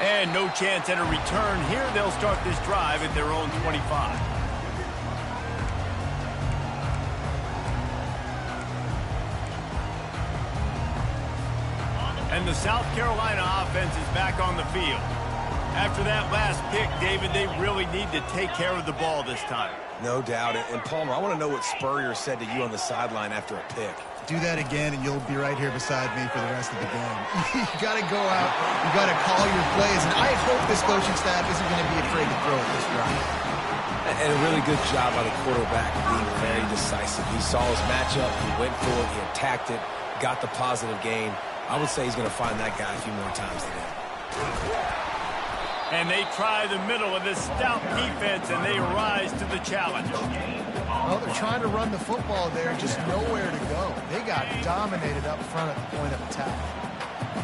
And no chance at a return here. They'll start this drive at their own 25. And the South Carolina offense is back on the field. After that last pick, David, they really need to take care of the ball this time. No doubt. And Palmer, I want to know what Spurrier said to you on the sideline after a pick. Do that again, and you'll be right here beside me for the rest of the game. You got to go out. You got to call your plays. And I hope this coaching staff isn't going to be afraid to throw at this drive. And a really good job by the quarterback being very decisive. He saw his matchup. He went for it. He attacked it. Got the positive gain. I would say he's going to find that guy a few more times today. And they try the middle of this stout defense, and they rise to the challenge. Well, they're trying to run the football there, just nowhere to go. They got dominated up front at the point of attack.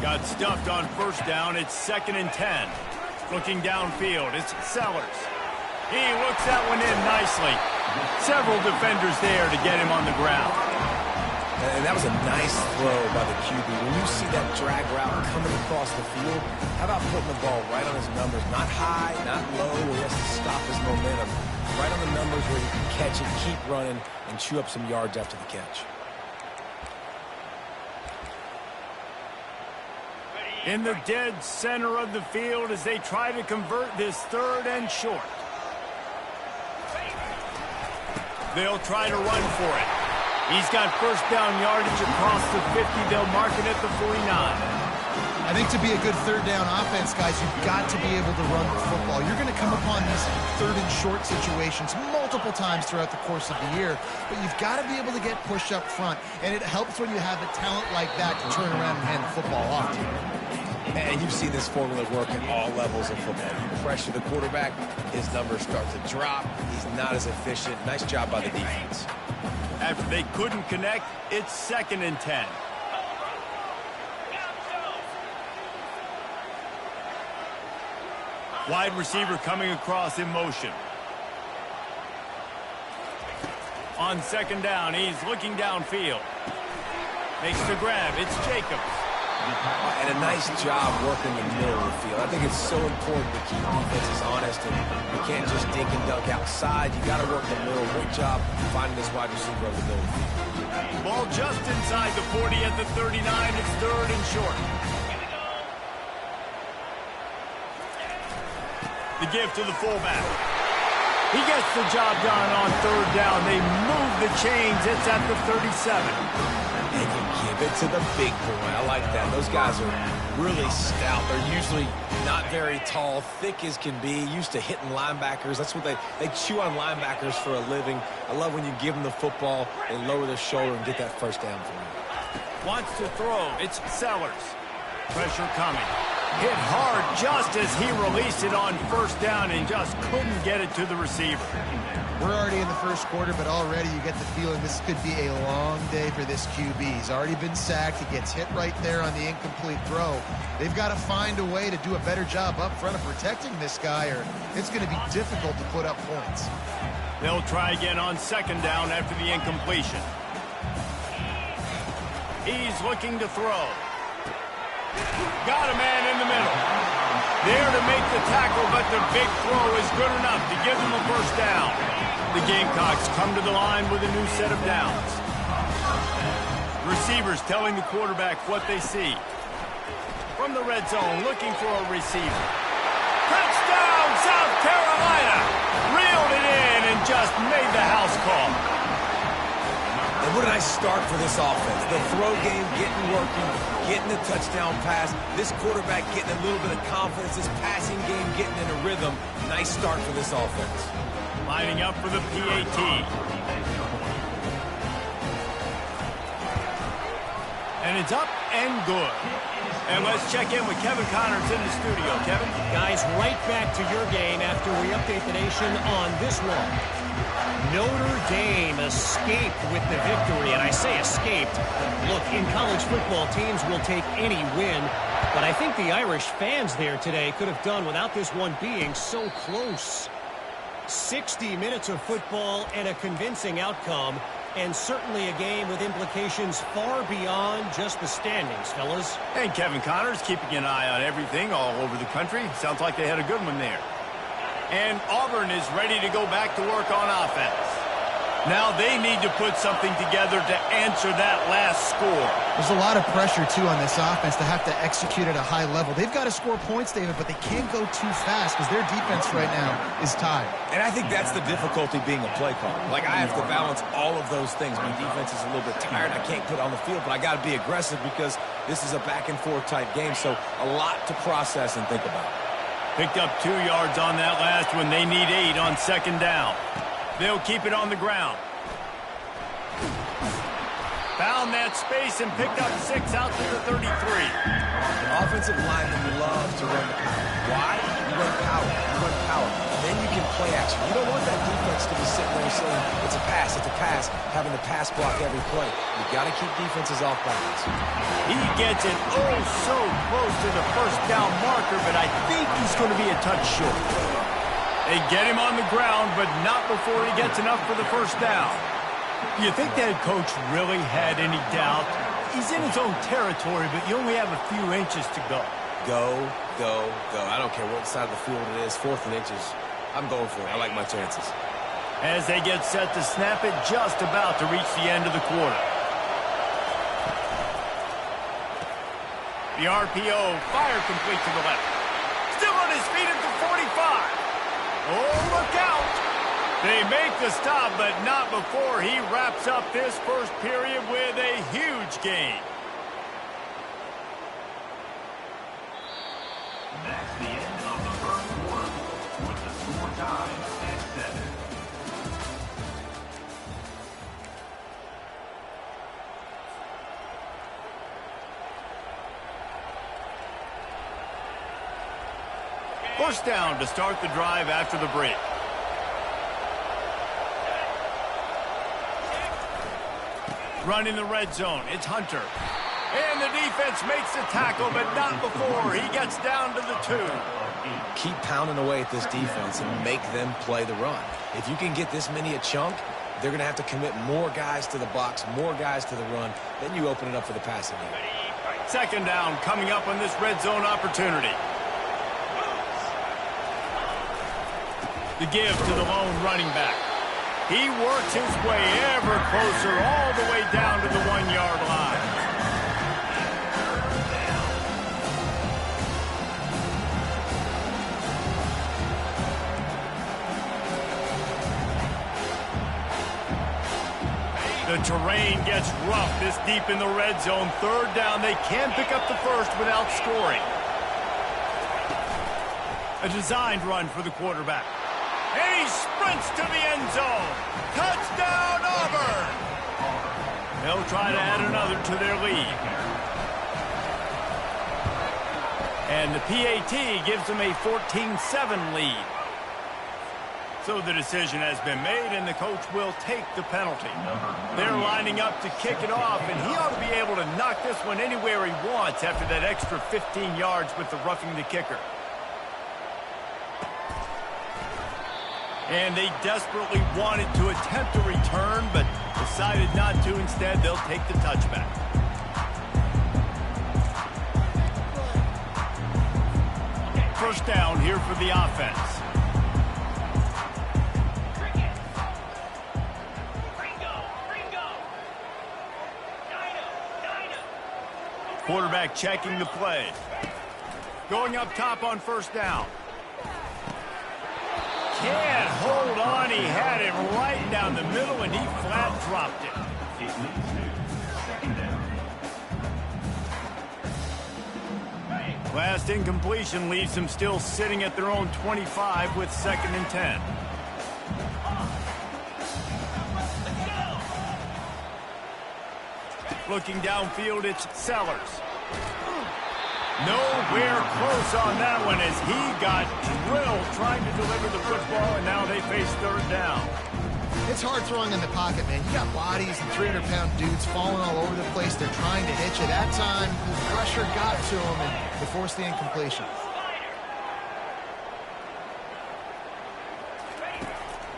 Got stuffed on first down. It's 2nd and 10. Looking downfield, it's Sellers. He looks that one in nicely. Several defenders there to get him on the ground. And that was a nice throw by the QB. When you see that drag route coming across the field, how about putting the ball right on his numbers? Not high, not low, where he has to stop his momentum. Right on the numbers where he can catch it, keep running, and chew up some yards after the catch. In the dead center of the field as they try to convert this 3rd and short. They'll try to run for it. He's got first down yardage across the 50. They'll mark it at the 49. I think to be a good 3rd down offense, guys, you've got to be able to run the football. You're going to come upon these 3rd and short situations multiple times throughout the course of the year, but you've got to be able to get push up front, and it helps when you have a talent like that to turn around and hand the football off to you. And you've seen this formula work at all levels of football. You pressure the quarterback, his numbers start to drop. He's not as efficient. Nice job by the defense. After they couldn't connect, it's 2nd and 10. Wide receiver coming across in motion. On 2nd down, he's looking downfield. Makes the grab. It's Jacobs. And a nice job working the middle of the field. I think it's so important to keep defenses honest, and you can't just dink and dunk outside. You got to work the middle. Great job finding this wide receiver over the middle of the field. Ball just inside the 40 at the 39. It's 3rd and short. The give to the fullback. He gets the job done on 3rd down. They move the chains. It's at the 37. And you give it to the big boy. I like that. Those guys are really stout. They're usually not very tall, thick as can be, used to hitting linebackers. That's what they chew on linebackers for a living. I love when you give them the football, they lower their shoulder and get that first down for you. Wants to throw. It's Sellers. Pressure coming. Hit hard just as he released it on first down and just couldn't get it to the receiver. We're already in the first quarter, but already you get the feeling this could be a long day for this QB. He's already been sacked. He gets hit right there on the incomplete throw. They've got to find a way to do a better job up front of protecting this guy, or it's going to be difficult to put up points. They'll try again on 2nd down after the incompletion. He's looking to throw. Got a man in the middle. There to make the tackle, but the big throw is good enough to give them a first down. The Gamecocks come to the line with a new set of downs. Receivers telling the quarterback what they see. From the red zone, looking for a receiver. Touchdown, South Carolina! Reeled it in and just made the house call. And what a nice start for this offense. The throw game getting working, getting the touchdown pass. This quarterback getting a little bit of confidence. This passing game getting in a rhythm. Nice start for this offense. Lining up for the PAT. And it's up and good. And let's check in with Kevin Connors in the studio. Kevin? Guys, right back to your game after we update the nation on this one. Notre Dame escaped with the victory, and I say escaped. Look, in college football, teams will take any win, but I think the Irish fans there today could have done without this one being so close. 60 minutes of football and a convincing outcome. and certainly a game with implications far beyond just the standings, fellas. And Kevin Connors keeping an eye on everything all over the country. Sounds like they had a good one there. And Auburn is ready to go back to work on offense. Now they need to put something together to answer that last score. There's a lot of pressure, too, on this offense to have to execute at a high level. They've got to score points, David, but they can't go too fast because their defense right now is tied. And I think that's the difficulty being a play caller. Like, I have to balance all of those things. My defense is a little bit tired. I can't put on the field, but I got to be aggressive because this is a back-and-forth type game, so a lot to process and think about. Picked up 2 yards on that last one. They need 8 on second down. They'll keep it on the ground. Found that space and picked up 6 out to the 33. An offensive lineman loves to run the power. Why? You run power. You run power. Then you can play action. You don't want that defense to be sitting there saying, it's a pass, having to pass block every play. You've got to keep defenses off balance. He gets it oh so close to the first down marker, but I think he's going to be a touch short. They get him on the ground, but not before he gets enough for the first down. You think that coach really had any doubt? He's in his own territory, but you only have a few inches to go. Go, go, go. I don't care what side of the field it is, 4th and inches. I'm going for it. I like my chances. As they get set to snap it, just about to reach the end of the quarter. The RPO, fire complete to the left. Still on his feet at the 45. Oh, look out! They make the stop, but not before he wraps up this first period with a huge gain. That's the end of the first quarter, with the score tied at 7. First down to start the drive after the break. Running the red zone, it's Hunter. And the defense makes the tackle, but not before he gets down to the 2. Keep pounding away at this defense and make them play the run. If you can get this many a chunk, they're going to have to commit more guys to the box, more guys to the run. Then you open it up for the passing game. Second down coming up on this red zone opportunity. The give to the lone running back. He works his way ever closer all the way down to the 1-yard line. The terrain gets rough this deep in the red zone. Third down, they can pick up the first without scoring. A designed run for the quarterback. And he sprints to the end zone. Touchdown, Auburn! They'll try to add another to their lead. And the PAT gives them a 14-7 lead. So the decision has been made, and the coach will take the penalty. They're lining up to kick it off, and he ought to be able to knock this one anywhere he wants after that extra 15 yards with the roughing the kicker. And they desperately wanted to attempt a return, but decided not to. Instead, they'll take the touchback. First down here for the offense. Quarterback checking the play. Going up top on first down. Can't hold on. He had it right down the middle, and he flat dropped it. Last incompletion leaves them still sitting at their own 25 with 2nd and 10. Looking downfield, it's Sellers. Nowhere close on that one as he got drilled trying to deliver the football, and now they face third down. It's hard throwing in the pocket, man. You got bodies and 300-pound dudes falling all over the place. They're trying to hit you. That time, the pressure got to him, and they forced the incompletion.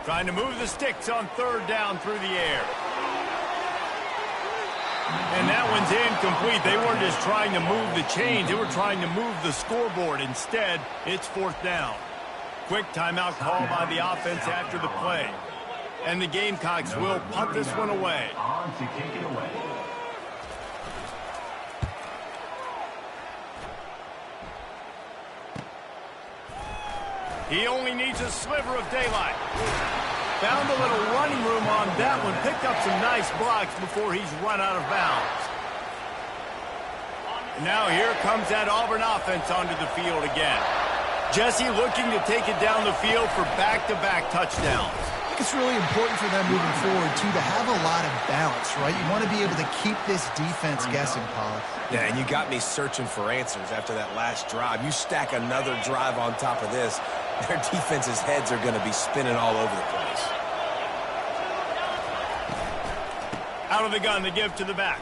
Trying to move the sticks on third down through the air. And that one's incomplete. They weren't just trying to move the chains. They were trying to move the scoreboard. Instead, it's 4th down. Quick timeout call by the offense after the play. And the Gamecocks will punt this one away. On to kick it away. He only needs a sliver of daylight. Found a little running room on that one. Picked up some nice blocks before he's run out of bounds. Now here comes that Auburn offense onto the field again. Jesse looking to take it down the field for back-to-back touchdowns. I think it's really important for them moving forward, too, to have a lot of balance, right? You want to be able to keep this defense guessing, Paul. Yeah, and you got me searching for answers after that last drive. You stack another drive on top of this, their defense's heads are going to be spinning all over the place. Out of the gun, the give to the back.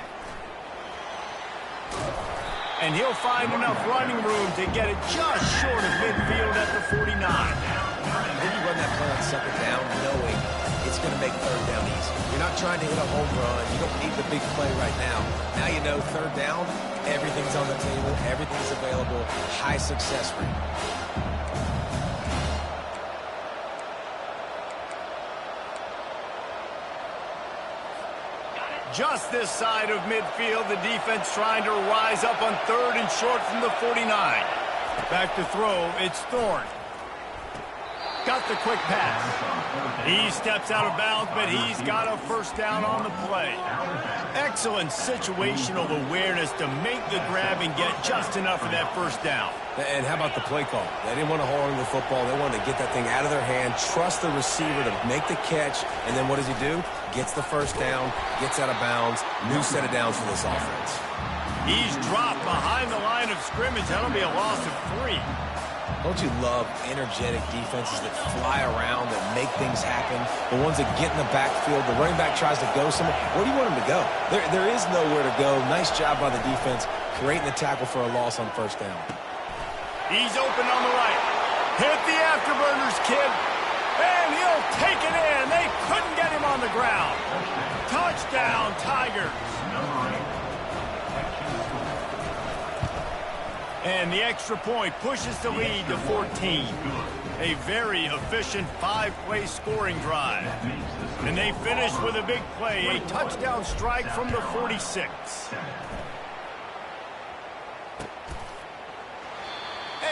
And he'll find enough running room to get it just short of midfield at the 49. Then you run that play on 2nd down knowing it's going to make 3rd down easy. You're not trying to hit a home run. You don't need the big play right now. Now you know 3rd down, everything's on the table, everything's available, high success rate. Just this side of midfield, the defense trying to rise up on 3rd and short from the 49. Back to throw, it's Thorne. Got the quick pass. He steps out of bounds, but he's got a 1st down on the play. Excellent situational awareness to make the grab and get just enough of that 1st down. And how about the play call? They didn't want to hold on to the football. They wanted to get that thing out of their hand, trust the receiver to make the catch, and then what does he do? Gets the 1st down, gets out of bounds, new set of downs for this offense. He's dropped behind the line of scrimmage. That'll be a loss of 3. Don't you love energetic defenses that fly around, that make things happen? The ones that get in the backfield, the running back tries to go somewhere. Where do you want him to go? There is nowhere to go. Nice job by the defense, creating the tackle for a loss on 1st down. He's open on the right. Hit the afterburners, kid. And he'll take it in. They couldn't get him on the ground. Touchdown, Tigers. And the extra point pushes the lead to 14. A very efficient 5-play scoring drive. And they finish with a big play, a touchdown strike from the 46.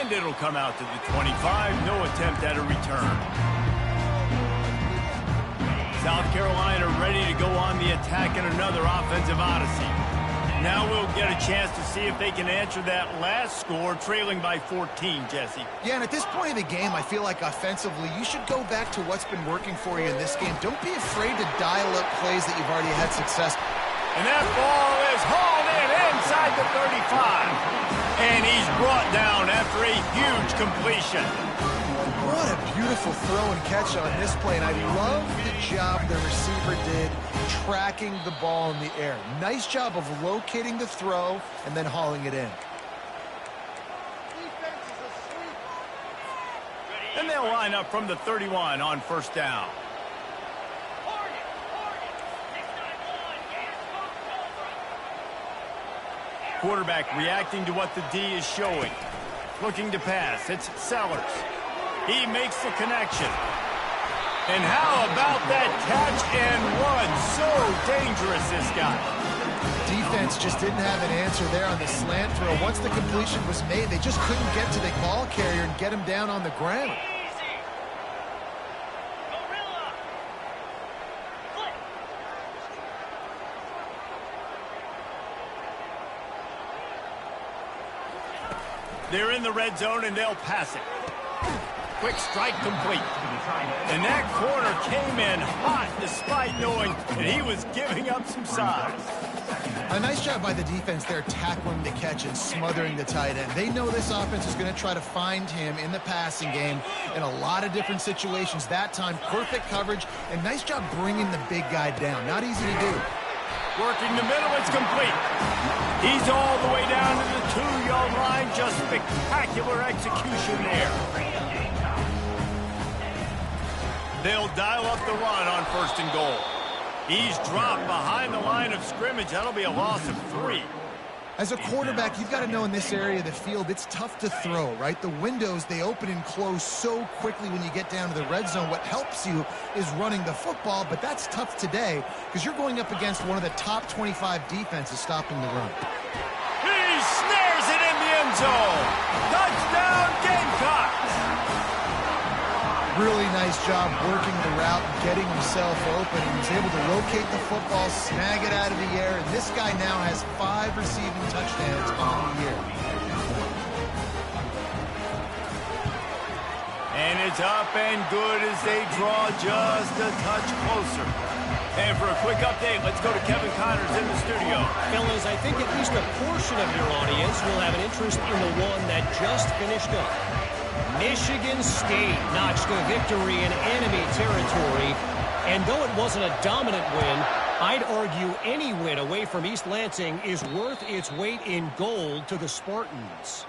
And it'll come out to the 25. No attempt at a return. South Carolina ready to go on the attack in another offensive odyssey. Now we'll get a chance to see if they can answer that last score, trailing by 14, Jesse. Yeah, and at this point of the game, I feel like offensively, you should go back to what's been working for you in this game. Don't be afraid to dial up plays that you've already had success. And that ball is hauled in inside the 35. And he's brought down after a huge completion. What a beautiful throw and catch on this play, and I love the job the receiver did tracking the ball in the air. Nice job of locating the throw and then hauling it in. And they'll line up from the 31 on 1st down. Quarterback reacting to what the D is showing. Looking to pass. It's Sellers. He makes the connection. And how about that catch and run? So dangerous, this guy. Defense just didn't have an answer there on the slant throw. Once the completion was made, they just couldn't get to the ball carrier and get him down on the ground. They're in the red zone, and they'll pass it. Quick strike complete. And that corner came in hot despite knowing that he was giving up some size. A nice job by the defense there tackling the catch and smothering the tight end. They know this offense is going to try to find him in the passing game in a lot of different situations. That time, perfect coverage, and nice job bringing the big guy down. Not easy to do. Working the middle, it's complete. He's all the way down to the 2-yard line. Just spectacular execution there. They'll dial up the run on 1st and goal. He's dropped behind the line of scrimmage. That'll be a loss of 3. As a quarterback, you've got to know in this area of the field, it's tough to throw, right? The windows, they open and close so quickly when you get down to the red zone. What helps you is running the football, but that's tough today because you're going up against one of the top 25 defenses stopping the run. He snares it in the end zone. Touchdown, Gamecocks. Really nice job working the route and getting himself open. He was able to locate the football, snag it out of the air, and this guy now has 5 receiving touchdowns on the year. And it's up and good as they draw just a touch closer. And for a quick update, let's go to Kevin Connors in the studio. Fellas, I think at least a portion of your audience will have an interest in the one that just finished up. Michigan State notched a victory in enemy territory, and though it wasn't a dominant win, I'd argue any win away from East Lansing is worth its weight in gold to the Spartans.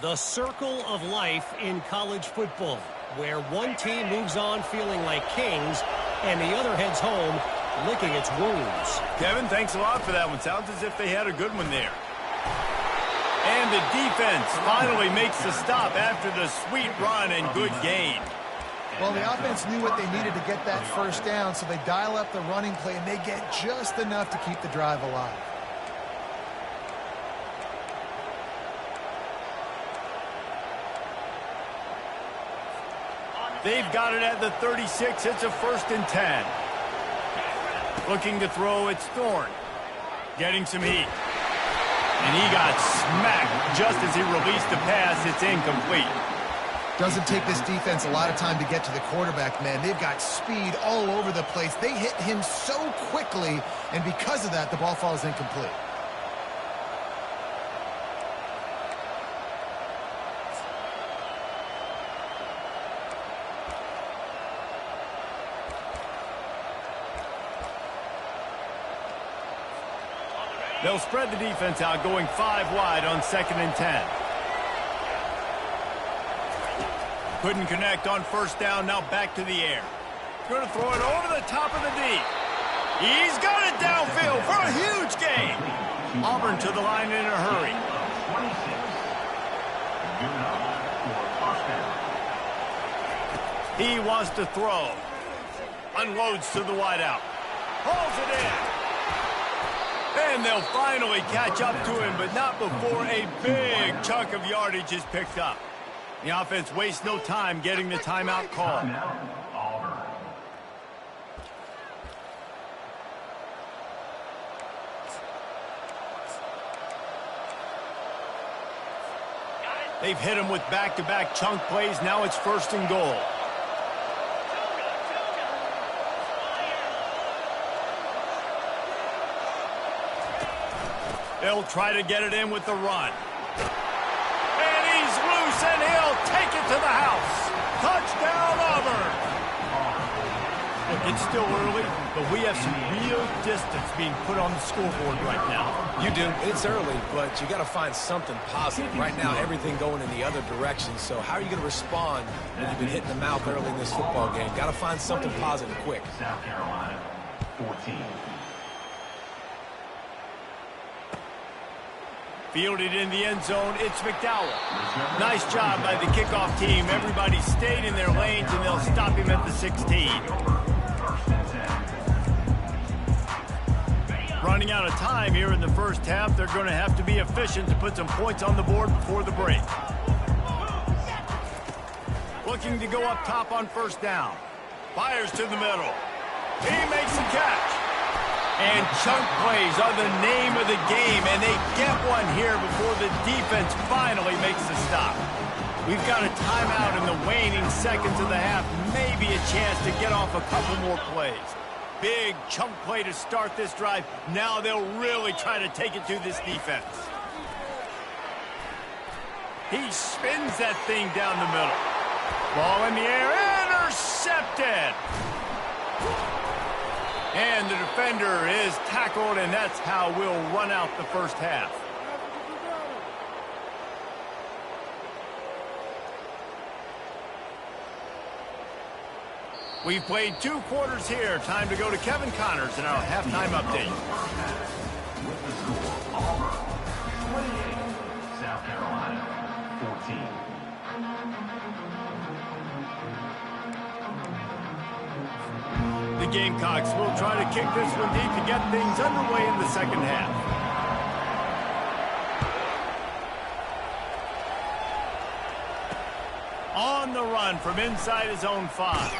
The circle of life in college football, where one team moves on feeling like kings, and the other heads home licking its wounds. Kevin, thanks a lot for that one. Sounds as if they had a good one there. And the defense finally makes the stop after the sweet run and good gain. Well, the offense knew what they needed to get that first down, so they dial up the running play, and they get just enough to keep the drive alive. They've got it at the 36. It's a 1st and 10. Looking to throw, it's Thorne. Getting some heat. And he got smacked just as he released the pass. It's incomplete. Doesn't take this defense a lot of time to get to the quarterback, man. They've got speed all over the place. They hit him so quickly, and because of that, the ball falls incomplete. They'll spread the defense out, going 5 wide on 2nd and 10. Couldn't connect on 1st down, now back to the air. Going to throw it over the top of the D. He's got it downfield for a huge gain. Auburn to the line in a hurry. He wants to throw. Unloads to the wideout. Hauls it in. And they'll finally catch up to him, but not before a big chunk of yardage is picked up. The offense wastes no time getting the timeout call. They've hit him with back-to-back chunk plays. Now it's 1st and goal. They'll try to get it in with the run. And he's loose, and he'll take it to the house. Touchdown, Auburn. Look, it's still early, but we have some real distance being put on the scoreboard right now. You do. It's early, but you got to find something positive. Right now, everything going in the other direction. So how are you going to respond when you've been hitting the mouth early in this football game? Got to find something positive quick. South Carolina, 14. Fielded in the end zone, it's McDowell. Nice job by the kickoff team. Everybody stayed in their lanes, and they'll stop him at the 16. Running out of time here in the first half. They're going to have to be efficient to put some points on the board before the break. Looking to go up top on 1st down. Fires to the middle. He makes the catch. And chunk plays are the name of the game, and they get one here before the defense finally makes the stop. We've got a timeout in the waning seconds of the half, maybe a chance to get off a couple more plays. Big chunk play to start this drive. Now they'll really try to take it to this defense. He spins that thing down the middle. Ball in the air, intercepted. And the defender is tackled, and that's how we'll run out the first half. We've played 2 quarters here. Time to go to Kevin Connors in our halftime update. With the score, Auburn 28, South Carolina 14. The Gamecocks will try to kick this one deep to get things underway in the second half. On the run from inside his own 5.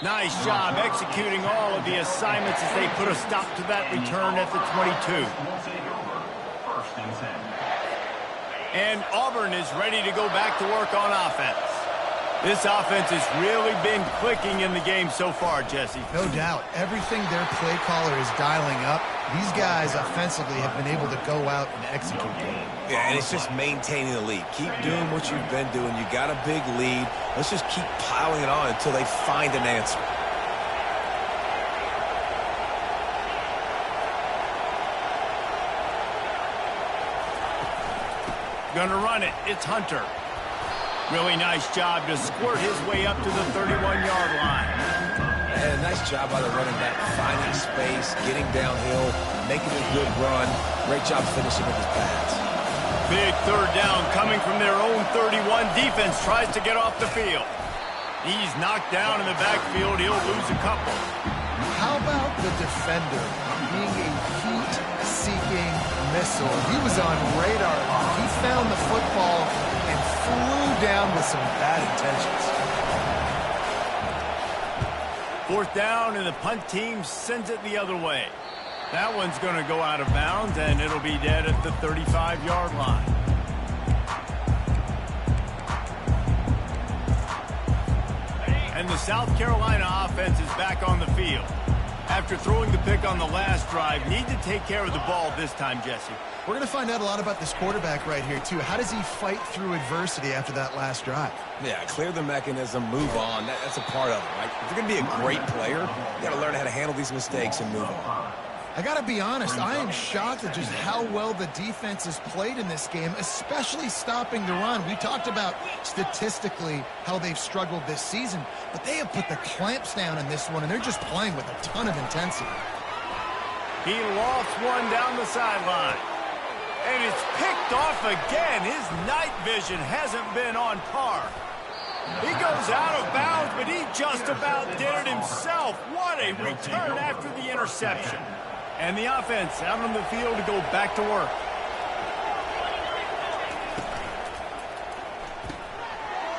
Nice job executing all of the assignments as they put a stop to that return at the 22. First and 10. And Auburn is ready to go back to work on offense. This offense has really been clicking in the game so far, Jesse. No doubt. Everything their play caller is dialing up, these guys offensively have been able to go out and execute. Yeah, and it's just maintaining the lead. Keep doing what you've been doing. You got a big lead. Let's just keep piling it on until they find an answer. Gonna run it. It's Hunter. Really nice job to squirt his way up to the 31-yard line. And nice job by the running back, finding space, getting downhill, making a good run. Great job finishing with his pass. Big third down coming from their own 31. Defense tries to get off the field. He's knocked down in the backfield. He'll lose a couple. How about the defender being a heat-seeking missile? He was on radar. He found the football and flew down with some bad intentions. 4th down, and the punt team sends it the other way. That one's going to go out of bounds, and it'll be dead at the 35-yard line. And the South Carolina offense is back on the field. After throwing the pick on the last drive, need to take care of the ball this time, Jesse. We're going to find out a lot about this quarterback right here, too. How does he fight through adversity after that last drive? Yeah, clear the mechanism, move on. That's a part of it, right? If you're going to be a great player, you got to learn how to handle these mistakes and move on. I got to be honest, I am shocked at just how well the defense has played in this game, especially stopping the run. We talked about statistically how they've struggled this season, but they have put the clamps down in this one, and they're just playing with a ton of intensity. He lofts one down the sideline. And it's picked off again. His night vision hasn't been on par. He goes out of bounds, but he just about did it himself. What a return after the interception. And the offense out on the field to go back to work.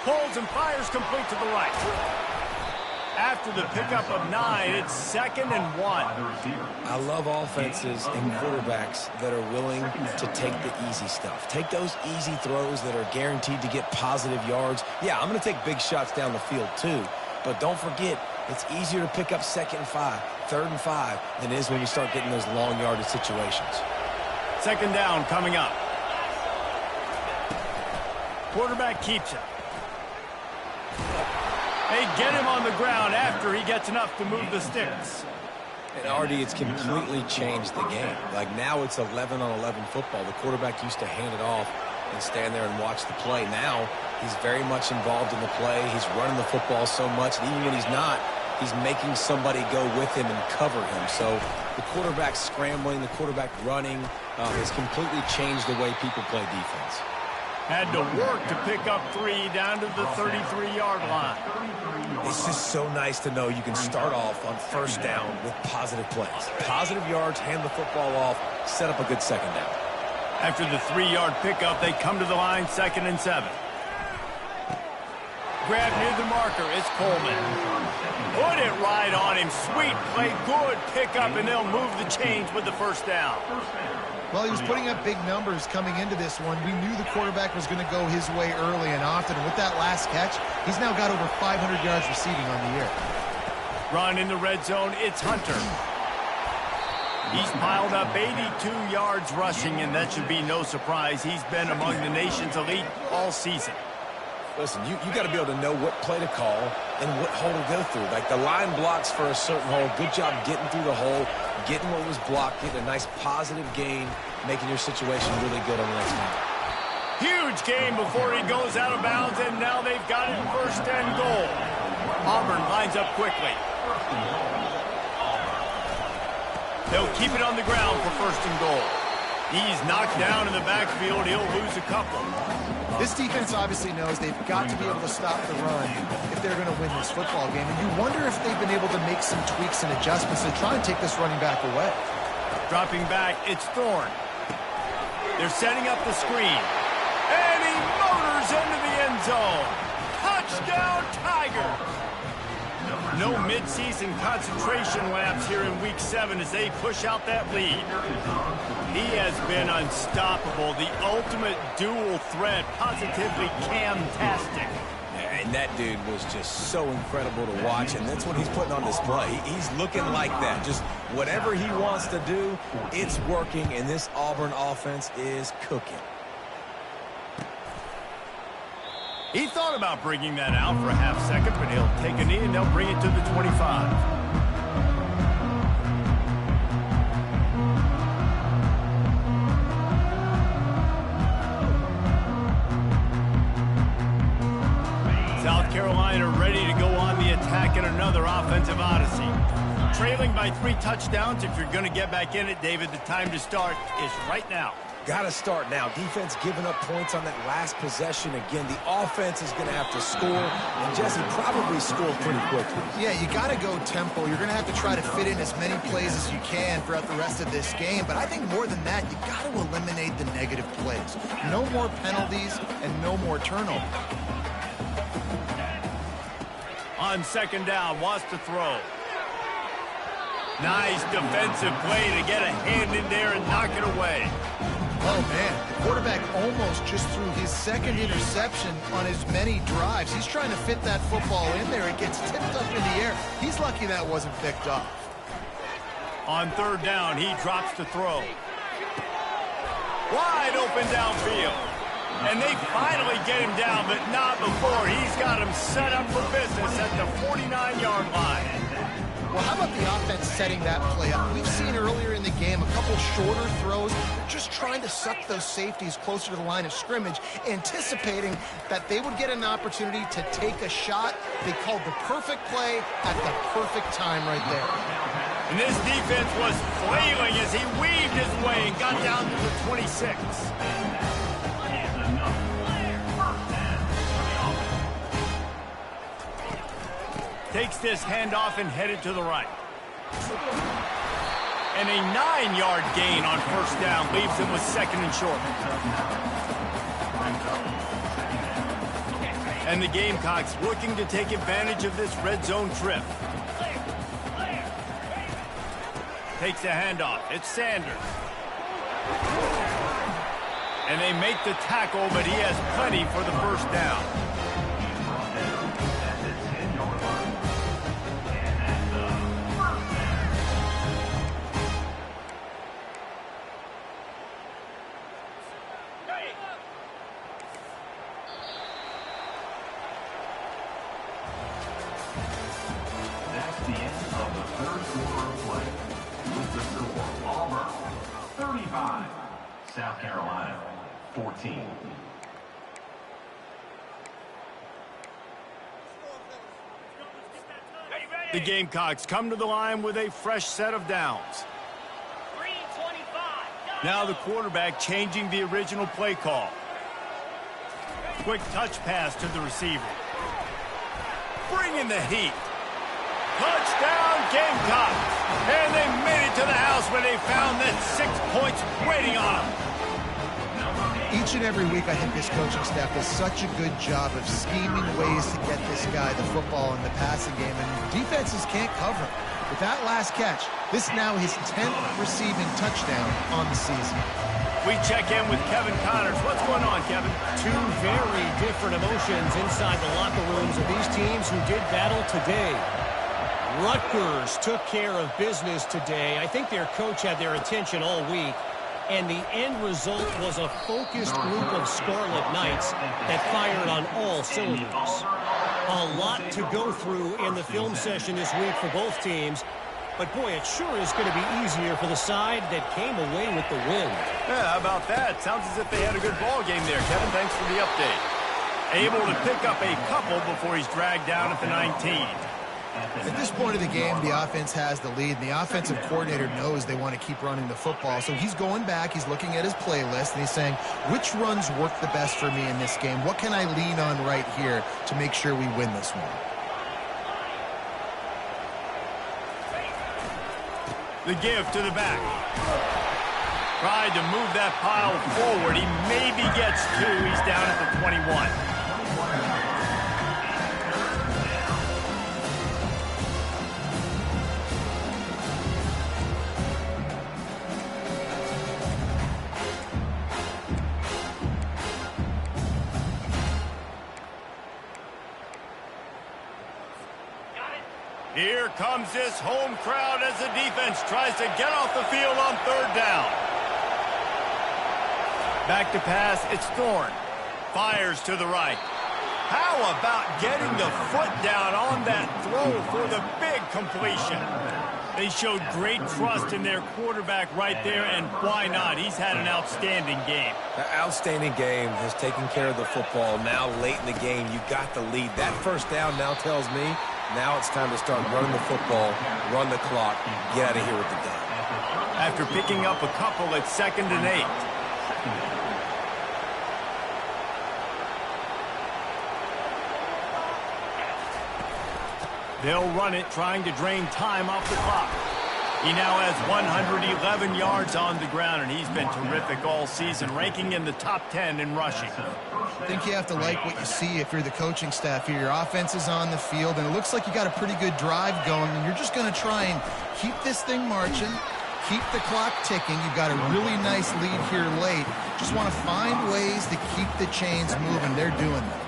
Pulls and fires complete to the right. After the pickup of 9, it's 2nd and 1. I love offenses and quarterbacks that are willing to take the easy stuff. Take those easy throws that are guaranteed to get positive yards. Yeah, I'm going to take big shots down the field too. But don't forget, it's easier to pick up 2nd and 5, 3rd and 5 than it is when you start getting those long yardage situations. 2nd down coming up. Quarterback keeps it. They get him on the ground after he gets enough to move the sticks. And Artie, it's completely changed the game. Like now it's 11-on-11 football. The quarterback used to hand it off and stand there and watch the play. Now he's very much involved in the play. He's running the football so much, and even when he's not, he's making somebody go with him and cover him. So the quarterback scrambling, the quarterback running has completely changed the way people play defense. Had to work to pick up 3 down to the 33-yard line. It's just so nice to know you can start off on 1st down with positive plays. Positive yards, hand the football off, set up a good 2nd down. After the 3-yard pickup, they come to the line 2nd and 7. Grab near the marker, it's Coleman. Put it right on him. Sweet play, good pickup, and they'll move the chains with the 1st down. Well, he was putting up big numbers coming into this one. We knew the quarterback was going to go his way early and often. And with that last catch, he's now got over 500 yards receiving on the year. Run in the red zone, it's Hunter. He's piled up 82 yards rushing, and that should be no surprise. He's been among the nation's elite all season. Listen, you got to be able to know what play to call and what hole to go through. Like the line blocks for a certain hole. Good job getting through the hole, getting what was blocked, getting a nice positive gain, making your situation really good on the next time. Huge gain before he goes out of bounds, and now they've got it 1st and goal. Auburn lines up quickly. They'll keep it on the ground for 1st and goal. He's knocked down in the backfield. He'll lose a couple. This defense obviously knows they've got to be able to stop the run if they're going to win this football game. And you wonder if they've been able to make some tweaks and adjustments to try and take this running back away. Dropping back, it's Thorne. They're setting up the screen. And he motors into the end zone. Touchdown, Tiger! No mid-season concentration laps here in Week 7 as they push out that lead. He has been unstoppable. The ultimate dual threat, positively Cam-tastic. And that dude was just so incredible to watch, and that's what he's putting on display. He's looking like that. Just whatever he wants to do, it's working, and this Auburn offense is cooking. He thought about bringing that out for a half second, but he'll take a knee and they'll bring it to the 25. South Carolina ready to go on the attack in another offensive odyssey. Trailing by 3 touchdowns. If you're going to get back in it, David, the time to start is right now. Got to start now. Defense giving up points on that last possession. Again, the offense is going to have to score, and Jesse probably scored pretty quickly. Yeah, you got to go tempo. You're going to have to try to fit in as many plays as you can throughout the rest of this game. But I think more than that, you got to eliminate the negative plays. No more penalties and no more turnovers. On 2nd down, wants to throw. Nice defensive play to get a hand in there and knock it away. Oh, man, the quarterback almost just threw his 2nd interception on as many drives. He's trying to fit that football in there. It gets tipped up in the air. He's lucky that wasn't picked up. On 3rd down, he drops to throw. Wide open downfield. And they finally get him down, but not before. He's got him set up for business at the 49-yard line. Well, how about the offense setting that play up? We've seen earlier in the game a couple shorter throws. They're just trying to suck those safeties closer to the line of scrimmage, anticipating that they would get an opportunity to take a shot. They called the perfect play at the perfect time right there. And this defense was flailing as he weaved his way and got down to the 26. Takes this handoff and headed to the right. And a 9-yard gain on 1st down leaves him with 2nd and short. And the Gamecocks looking to take advantage of this red zone trip. Takes a handoff. It's Sanders. And they make the tackle, but he has plenty for the 1st down. That's the end of the 3rd quarter of play. With the score, Auburn 35, South Carolina 14. The Gamecocks come to the line with a fresh set of downs. Now the quarterback changing the original play call. Quick touch pass to the receiver. Bringing the heat. Touchdown Gamecocks. And they made it to the house where they found that 6 points waiting on them. Each and every week, I think this coaching staff does such a good job of scheming ways to get this guy the football in the passing game, and defenses can't cover him. With that last catch, this now his 10th receiving touchdown on the season. We check in with Kevin Connors. What's going on, Kevin? 2 very different emotions inside the locker rooms of these teams who did battle today. Rutgers took care of business today. I think their coach had their attention all week. And the end result was a focused group of Scarlet Knights that fired on all cylinders. A lot to go through in the film session this week for both teams. But, boy, it sure is going to be easier for the side that came away with the win. Yeah, how about that? Sounds as if they had a good ball game there. Kevin, thanks for the update. Able to pick up a couple before he's dragged down at the 19. At this point of the game, the offense has the lead, and the offensive coordinator knows they want to keep running the football. So he's going back, he's looking at his playlist, and he's saying, which runs work the best for me in this game? What can I lean on right here to make sure we win this one? The give to the back. Tried to move that pile forward. He maybe gets two. He's down at the 21. Here comes this home crowd as the defense tries to get off the field on third down. Back to pass, it's Thorne. Fires to the right. How about getting the foot down on that throw for the big completion? They showed great trust in their quarterback right there, and why not? He's had an outstanding game. That outstanding game has taken care of the football. Now, late in the game, you got the lead. That first down now tells me now it's time to start running the football, run the clock, get out of here with the day. After picking up a couple at 2nd and 8. They'll run it, trying to drain time off the clock. He now has 111 yards on the ground, and he's been terrific all season, ranking in the top 10 in rushing. I think you have to like what you see if you're the coaching staff here. Your offense is on the field, and it looks like you got a pretty good drive going, and you're just going to try and keep this thing marching, keep the clock ticking. You've got a really nice lead here late. Just want to find ways to keep the chains moving. They're doing that.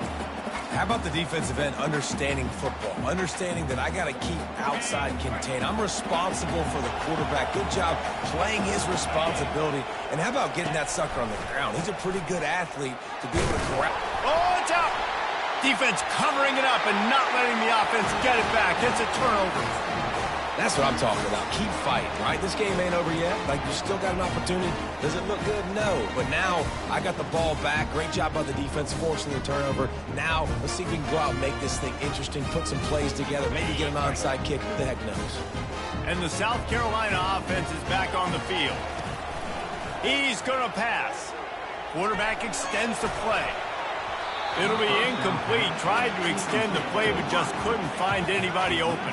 How about the defensive end understanding football, understanding that I got to keep outside contained. I'm responsible for the quarterback. Good job playing his responsibility. And how about getting that sucker on the ground? He's a pretty good athlete to be able to corral. Oh, it's out. Defense covering it up and not letting the offense get it back. It's a turnover. That's what I'm talking about. Keep fighting, right? This game ain't over yet. Like, you still got an opportunity. Does it look good? No. But now I got the ball back. Great job by the defense forcing the turnover. Now let's see if we can go out and make this thing interesting, put some plays together, maybe get an onside kick. Who the heck knows? And the South Carolina offense is back on the field. He's going to pass. Quarterback extends the play. It'll be incomplete. Tried to extend the play, but just couldn't find anybody open.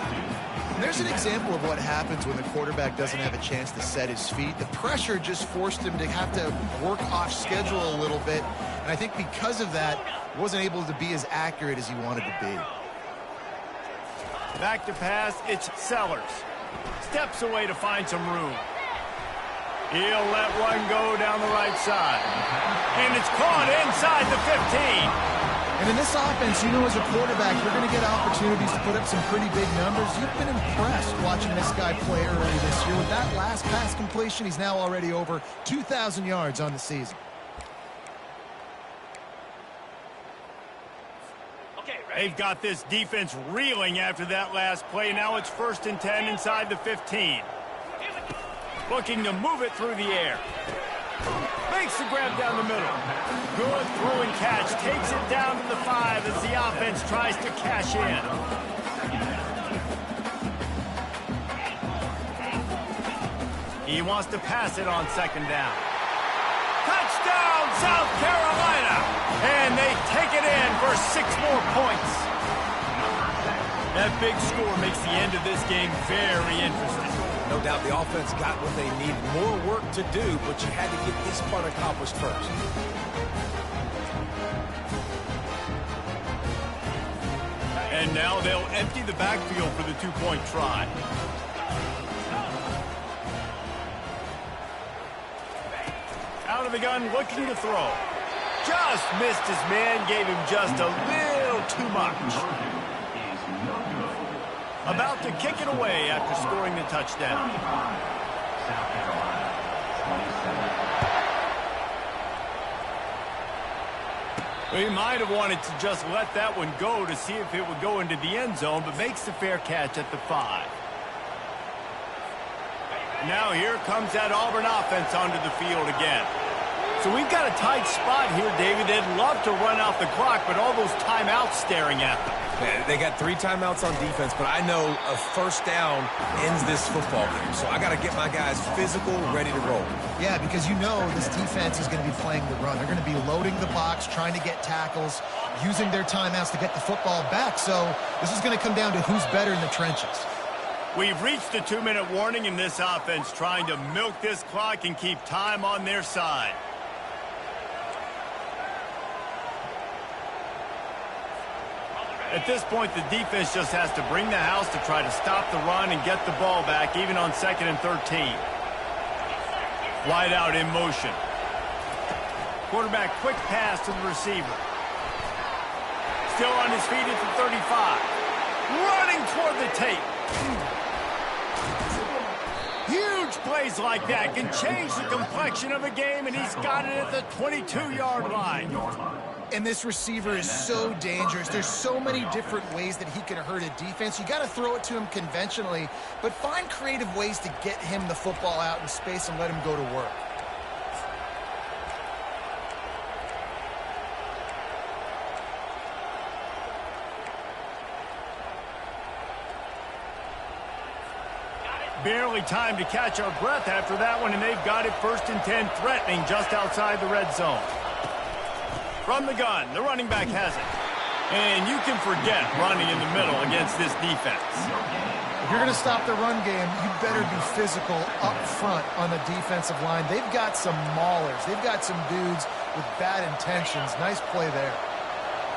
There's an example of what happens when the quarterback doesn't have a chance to set his feet. The pressure just forced him to have to work off schedule a little bit. And I think because of that, wasn't able to be as accurate as he wanted to be. Back to pass, it's Sellers. Steps away to find some room. He'll let one go down the right side. And it's caught inside the 15. And in this offense, you know, as a quarterback, you're going to get opportunities to put up some pretty big numbers. You've been impressed watching this guy play early this year. With that last pass completion, he's now already over 2,000 yards on the season. They've got this defense reeling after that last play. Now it's 1st and 10 inside the 15. Looking to move it through the air. Makes the grab down the middle. Good throw and catch. Takes it down to the 5 as the offense tries to cash in. He wants to pass it on 2nd down. Touchdown, South Carolina! And they take it in for 6 more points. That big score makes the end of this game very interesting. No doubt the offense got what they need. More work to do, but you had to get this part accomplished first. And now they'll empty the backfield for the 2-point try. Out of the gun, looking to throw. Just missed his man, gave him just a little too much. About to kick it away after scoring the touchdown. South Carolina, 27. He might have wanted to just let that one go to see if it would go into the end zone, but makes the fair catch at the 5. Now here comes that Auburn offense onto the field again. So we've got a tight spot here, David. They'd love to run out the clock, but all those timeouts staring at them. Man, they got 3 timeouts on defense, but I know a first down ends this football game. So I got to get my guys physical, ready to roll. Yeah, because you know this defense is going to be playing the run. They're going to be loading the box, trying to get tackles, using their timeouts to get the football back. So this is going to come down to who's better in the trenches. We've reached the 2-minute warning in this offense, trying to milk this clock and keep time on their side. At this point, the defense just has to bring the house to try to stop the run and get the ball back, even on 2nd and 13. Wide out in motion. Quarterback quick pass to the receiver. Still on his feet at the 35. Running toward the tape. Huge plays like that can change the complexion of a game, and he's got it at the 22-yard line. And this receiver is so dangerous. There's so many different ways that he can hurt a defense. You got to throw it to him conventionally, but find creative ways to get him the football out in space and let him go to work. Barely time to catch our breath after that one, and they've got it 1st and 10, threatening just outside the red zone. From the gun, the running back has it. And you can forget running in the middle against this defense. If you're going to stop the run game, you better be physical up front on the defensive line. They've got some maulers. They've got some dudes with bad intentions. Nice play there.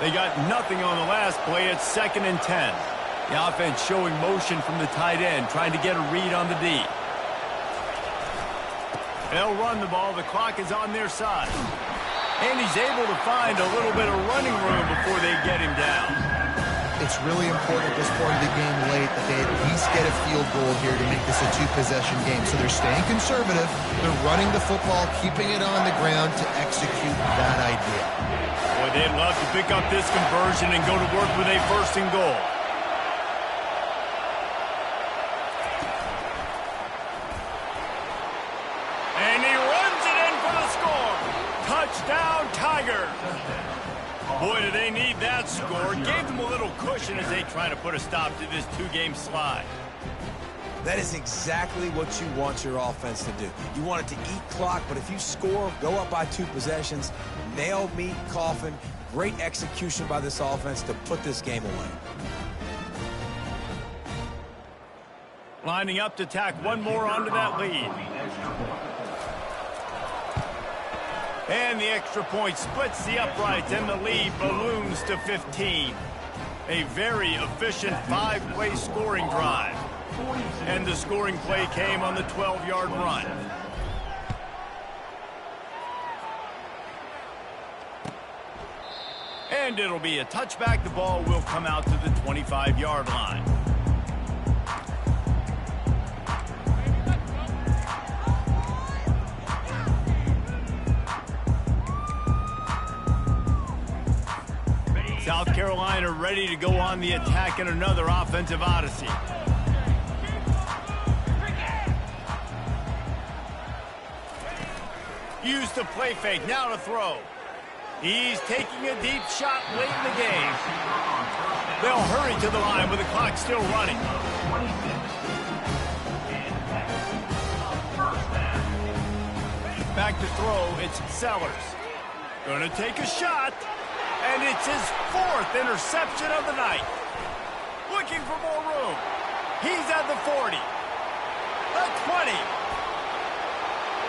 They got nothing on the last play. It's 2nd and 10. The offense showing motion from the tight end, trying to get a read on the D. They'll run the ball. The clock is on their side. And he's able to find a little bit of running room before they get him down. It's really important at this point of the game late that they at least get a field goal here to make this a 2-possession game. So they're staying conservative. They're running the football, keeping it on the ground to execute that idea. Boy, they'd love to pick up this conversion and go to work with a 1st and goal. And he runs it in for the score. Touchdown, Tigers. Boy, do they need that score. Gave them a little cushion as they try to put a stop to this 2-game slide. That is exactly what you want your offense to do. You want it to eat clock, but if you score, go up by 2 possessions, nail, meet, coffin. Great execution by this offense to put this game away. Lining up to tack one more onto that lead. And the extra point splits the uprights, and the lead balloons to 15. A very efficient 5-play scoring drive. And the scoring play came on the 12-yard run. And it'll be a touchback. The ball will come out to the 25-yard line. South Carolina ready to go on the attack in another offensive odyssey. Use the play fake, now to throw. He's taking a deep shot late in the game. They'll hurry to the line with the clock still running. Back to throw, it's Sellers. Gonna take a shot. And it's his 4th interception of the night. Looking for more room. He's at the 40. The 20.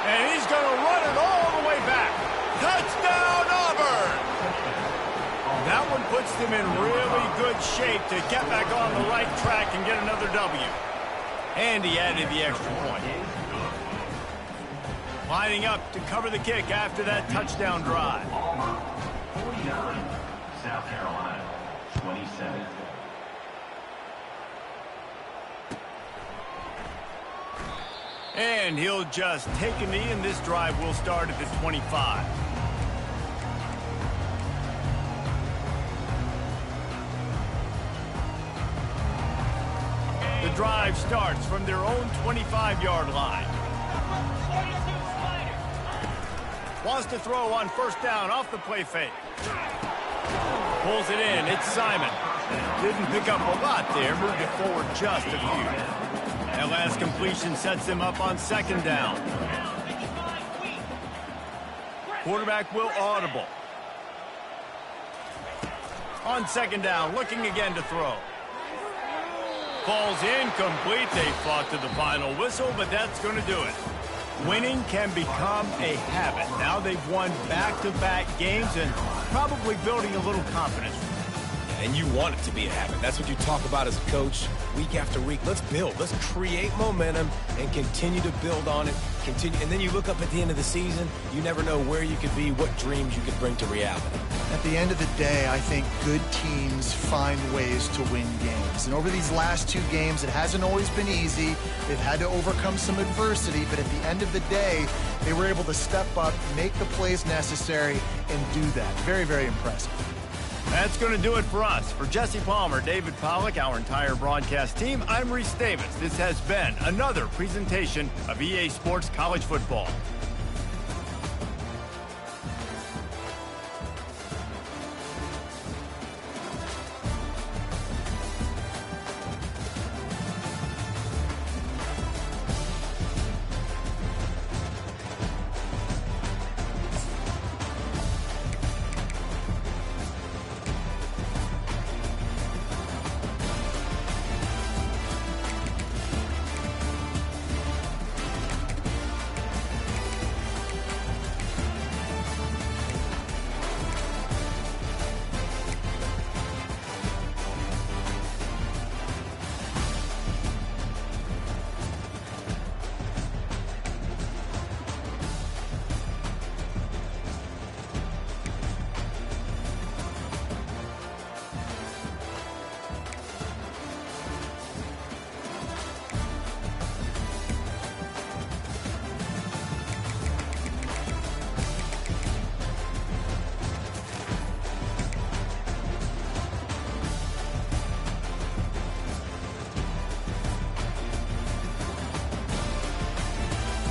And he's going to run it all the way back. Touchdown, Auburn! That one puts them in really good shape to get back on the right track and get another W. And he added the extra point. Lining up to cover the kick after that touchdown drive. 49, South Carolina, 27. And he'll just take a knee, and this drive will start at the 25. The drive starts from their own 25-yard line. Wants to throw on first down off the play fake. Pulls it in. It's Simon. Didn't pick up a lot there. Moved it forward just a few. That last completion sets him up on second down. Quarterback will audible. On second down, looking again to throw. Falls incomplete. They fought to the final whistle, but that's going to do it. Winning can become a habit. Now they've won back-to-back games and probably building a little confidence. And you want it to be a habit. That's what you talk about as a coach week after week. Let's build. Let's create momentum and continue to build on it. Continue, and then you look up at the end of the season, you never know where you could be, what dreams you could bring to reality. At the end of the day, I think good teams find ways to win games. And over these last two games, it hasn't always been easy. They've had to overcome some adversity, but at the end of the day, they were able to step up, make the plays necessary, and do that. Very, very impressive. That's going to do it for us. For Jesse Palmer, David Pollack, our entire broadcast team, I'm Reese Davis. This has been another presentation of EA Sports College Football.